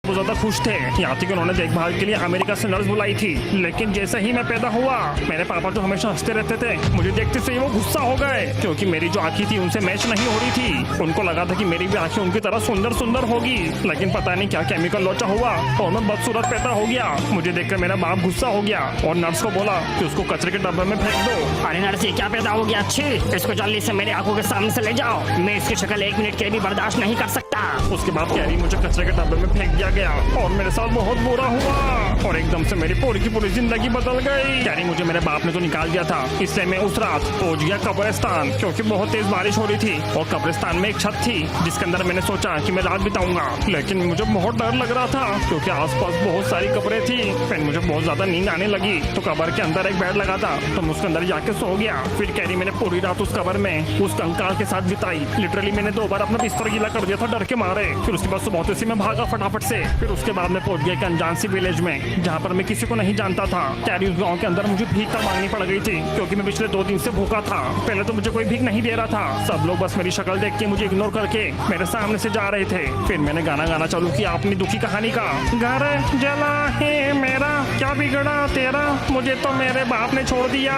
वो ज्यादा खुश थे। यहाँ तक उन्होंने देखभाल के लिए अमेरिका से नर्स बुलाई थी। लेकिन जैसे ही मैं पैदा हुआ, मेरे पापा जो हमेशा हंसते रहते थे, मुझे देखते से ही वो गुस्सा हो गए, क्योंकि मेरी जो आंखें थी उनसे मैच नहीं हो रही थी। उनको लगा था कि मेरी भी आंखें उनकी तरह सुंदर सुंदर होगी, लेकिन पता नहीं क्या केमिकल लोचा हुआ और मैं बदसूरत पैदा हो गया। मुझे देखकर मेरा बाप गुस्सा हो गया और नर्स को बोला कि उसको कचरे के डब्बे में फेंक दो। अरे नर्स, ये क्या पैदा हो गया? अच्छी, इसको जल्दी से मेरी आंखों के सामने से ले जाओ। मैं इसकी शक्ल 1 मिनट के लिए भी बर्दाश्त नहीं कर सकता। उसके बाद कैरी मुझे कचरे के डब्बे में फेंक दिया गया और मेरे साथ बहुत बुरा हुआ और एकदम से मेरी पूरी की जिंदगी बदल गई। कैरी मुझे मेरे बाप ने तो निकाल दिया था, इसलिए मैं उस रात पहुंच गया कब्रिस्तान, क्योंकि बहुत तेज बारिश हो रही थी और कब्रिस्तान में एक छत थी जिसके अंदर मैंने सोचा कि मैं रात बिताऊंगा। लेकिन मुझे बहुत डर लग रहा था क्योंकि आसपास बहुत सारी कब्रें थी। फिर मुझे बहुत ज्यादा नींद आने लगी तो कब्र के अंदर एक बेड लगा था तो मैं उसके अंदर जाके सो गया। फिर कैरी मैंने पूरी रात उस कब्र में उस कंकाल के साथ बिताई। लिटरली मैंने 2 बार अपना बिस्तर गीला कर दिया था डर के मारे। फिर उसके बाद सुबह से मैं भागा फटाफट से। फिर उसके बाद मैं पहुंच गया एक अनजान सी विलेज में जहाँ पर मैं किसी को नहीं जानता था। कैरी उस गाँव के अंदर मुझे भीख मांगनी पड़ गई थी क्योंकि मैं पिछले 2 दिन से भूखा था। पहले तो मुझे कोई भीख नहीं दे रहा था, सब लोग बस मेरी शक्ल देख के मुझे इग्नोर करके मेरे सामने से जा रहे थे। फिर मैंने गाना गाना चालू किया अपनी दुखी कहानी का। घर जला है मेरा, क्या बिगड़ा तेरा, मुझे तो मेरे बाप ने छोड़ दिया।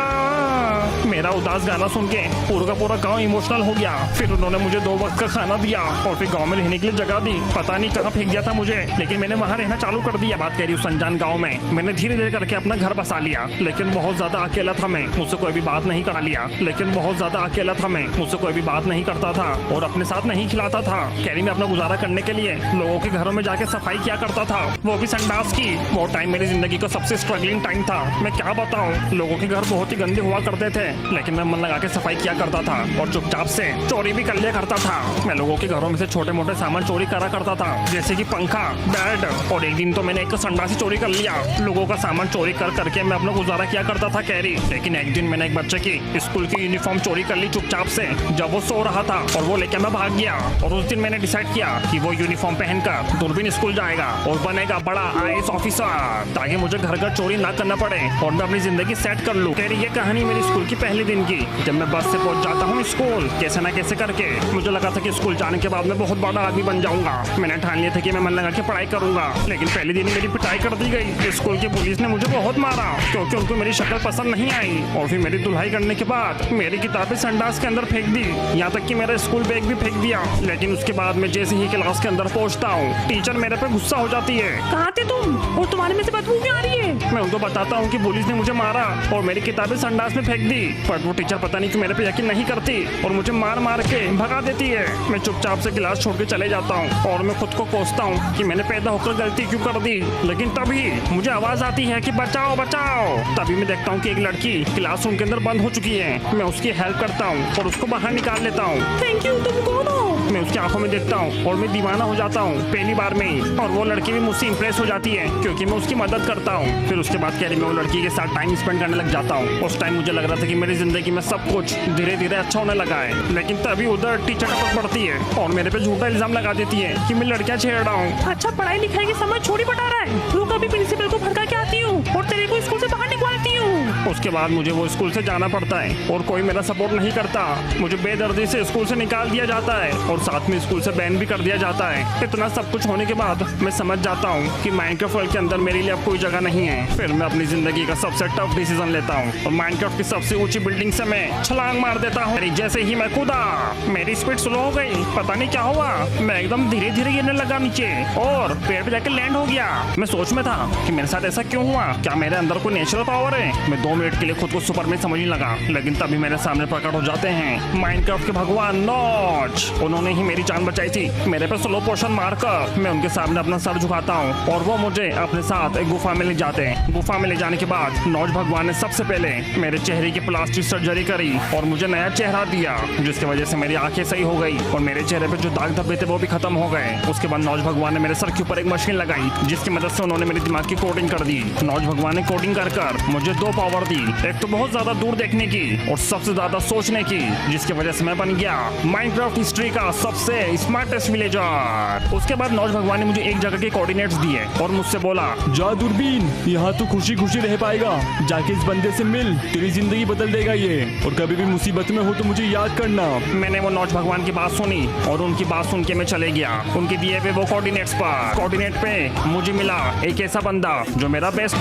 मेरा उदास गाना सुन के पूरा का पूरा गाँव इमोशनल हो गया। फिर उन्होंने मुझे 2 वक्त का खाना दिया और फिर गाँव में रहने के लिए जगह दी। पता नहीं कहाँ फेंक दिया था मुझे, लेकिन मैंने वहाँ रहना चालू कर दिया। बात करी उस अनजान गाँव में मैंने धीरे धीरे करके अपना घर बसा लिया। लेकिन बहुत ज्यादा अकेला था मैं, मुझसे कोई भी बात नहीं करा लिया। लेकिन बहुत ज्यादा अकेला था मैं, मुझसे कोई भी बात नहीं करता था और अपने साथ नहीं खिलाता था। कैरी में अपना गुजारा करने के लिए लोगों के घरों में जाके सफाई किया करता था, वो भी संडास की। वो टाइम मेरी जिंदगी का सबसे स्ट्रगलिंग टाइम था। मैं क्या बताऊं, लोगों के घर बहुत ही गंदे हुआ करते थे, लेकिन मैं मन लगा के सफाई किया करता था और चुपचाप से चोरी भी कर लिया करता था। मैं लोगों के घरों में से छोटे मोटे सामान चोरी करा करता था, जैसे कि पंखा, बेड। और एक दिन तो मैंने एक संडास चोरी कर लिया। लोगों का सामान चोरी कर करके मैं अपना गुजारा किया करता था कैरी। लेकिन एक दिन मैंने एक बच्चे की स्कूल की यूनिफॉर्म चोरी कर ली चुपचाप से, जब वो सो रहा था और वो लेकर मैं भाग गया। और उस दिन मैंने डिसाइड किया कि वो यूनिफॉर्म पहनकर दूरबीन स्कूल जाएगा और बनेगा बड़ा IAS ऑफिसर, ताकि मुझे घर का चोरी ना करना पड़े और मैं अपनी जिंदगी सेट कर लूं। कैरी ये कहानी मेरी स्कूल की पहले दिन की, जब मैं बस से पहुंच जाता हूँ स्कूल कैसे ना कैसे करके। मुझे लगा था कि स्कूल जाने के बाद मैं बहुत बड़ा आदमी बन जाऊंगा। मैंने ठान लिया था कि मैं मन लगा के पढ़ाई करूंगा। लेकिन पहले दिन मेरी पिटाई कर दी गई। स्कूल की पुलिस ने मुझे बहुत मारा क्योंकि उनको मेरी शक्ल पसंद नहीं आई। और फिर मेरी धुलाई करने के बाद मेरी किताबें संडास के अंदर फेंक दी, यहाँ तक कि मेरा स्कूल बैग भी फेंक दिया। लेकिन उसके बाद मैं जैसे ही क्लास के अंदर पहुँचता हूँ, टीचर मेरे पे गुस्सा हो जाती है। कहाँ थे तुम और तुम्हारे में से बदबू क्यों आ रही है? मैं उनको बताता हूँ कि पुलिस ने मुझे मारा और मेरी किताबें संडास में फेंक दी, पर वो टीचर पता नहीं कि मेरे पे यकीन नहीं करती और मुझे मार मार के भगा देती है। मैं चुपचाप से क्लास छोड़ के चले जाता हूँ और मैं खुद को कोसता हूँ कि मैंने पैदा होकर गलती क्यों कर दी। लेकिन तभी मुझे आवाज आती है कि बचाओ बचाओ। तभी मैं देखता हूँ कि एक लड़की क्लासरूम के अंदर बंद हो चुकी है। मैं उसकी हेल्प करता हूँ और उसको बाहर निकाल लेता हूँ। Thank you. तुम कौन हो? मैं उसकी आंखों में देखता हूँ और मैं दीवाना हो जाता हूँ पहली बार में ही। और वो लड़की भी मुझसे इंप्रेस हो जाती है क्योंकि मैं उसकी मदद करता हूँ। फिर उसके बाद कैरी मैं वो लड़की के साथ टाइम स्पेंड करने लग जाता हूँ। उस टाइम मुझे लग रहा था कि मेरी जिंदगी में सब कुछ धीरे धीरे अच्छा होने लगा है। लेकिन तभी उधर टीचर टपक पड़ती है और मेरे पे झूठा इल्जाम लगा देती है कि मैं लड़कियां छेड़ रहा हूँ। अच्छा, पढ़ाई लिखाई के समय छोड़ी पटा रहा है। रुक, अभी प्रिंसिपल को भड़का के आती हूँ और तेरे को स्कूल से बाहर निकलती हूँ। उसके बाद मुझे वो स्कूल से जाना पड़ता है और कोई मेरा सपोर्ट नहीं करता। मुझे बेदर्दी से स्कूल से निकाल दिया जाता है और साथ में स्कूल से बैन भी कर दिया जाता है। इतना सब कुछ होने के बाद मैं समझ जाता हूँ कि माइनक्राफ्ट वर्ल्ड के अंदर मेरे लिए अब कोई जगह नहीं है। फिर मैं अपनी जिंदगी का सबसे टफ डिसीजन लेता हूँ और माइनक्राफ्ट की सबसे ऊंची बिल्डिंग से मैं छलांग मार देता हूँ। जैसे ही मैं कूदा, मेरी स्पीड स्लो हो गई। पता नहीं क्या हुआ, मैं एकदम धीरे धीरे गिरने लगा नीचे और पेड़ पे जाकर लैंड हो गया। मैं सोच में था कि मेरे साथ ऐसा क्यों हुआ, क्या मेरे अंदर कोई नेचुरल पावर है। मैं 2 मिनट के लिए खुद को सुपरमैन समझने लगा, लेकिन तभी मेरे सामने प्रकट हो जाते हैं माइनक्राफ्ट के भगवान नॉच। उन्होंने ही मेरी जान बचाई थी। मेरे पे स्लो पोशन मारकर मैं उनके सामने अपना सर झुकाता हूँ और वो मुझे अपने साथ एक गुफा में ले जाते हैं। गुफा में ले जाने के बाद नॉच भगवान ने सबसे पहले मेरे चेहरे की प्लास्टिक सर्जरी करी और मुझे नया चेहरा दिया, जिसकी वजह से मेरी आंखें सही हो गई और मेरे चेहरे पे जो दाग धब्बे थे वो भी खत्म हो गए। उसके बाद नॉच भगवान ने मेरे सर के ऊपर एक मशीन लगाई, जिसकी मदद से उन्होंने मेरे दिमाग की कोडिंग कर दी। नॉच भगवान ने कोडिंग कर मुझे 2 पावर दी, एक तो बहुत ज्यादा दूर देखने की और सबसे ज्यादा सोचने की, जिसकी वजह से मैं बन गया माइनक्राफ्ट हिस्ट्री का सबसे स्मार्टेस्ट विलेजर। उसके बाद नॉच भगवान ने मुझे एक जगह के कोऑर्डिनेट्स दिए और मुझसे बोला, जा दूरबीन, यहाँ तो खुशी खुशी रह पाएगा, जाके इस बंदे से मिल, तेरी जिंदगी बदल देगा ये, और कभी भी मुसीबत में हो तो मुझे याद करना। मैंने वो नॉच भगवान की बात सुनी और उनकी बात सुन सुन के मैं चले गया उनके दिए हुए वो कोऑर्डिनेट पे मुझे मिला एक ऐसा बंदा जो मेरा बेस्ट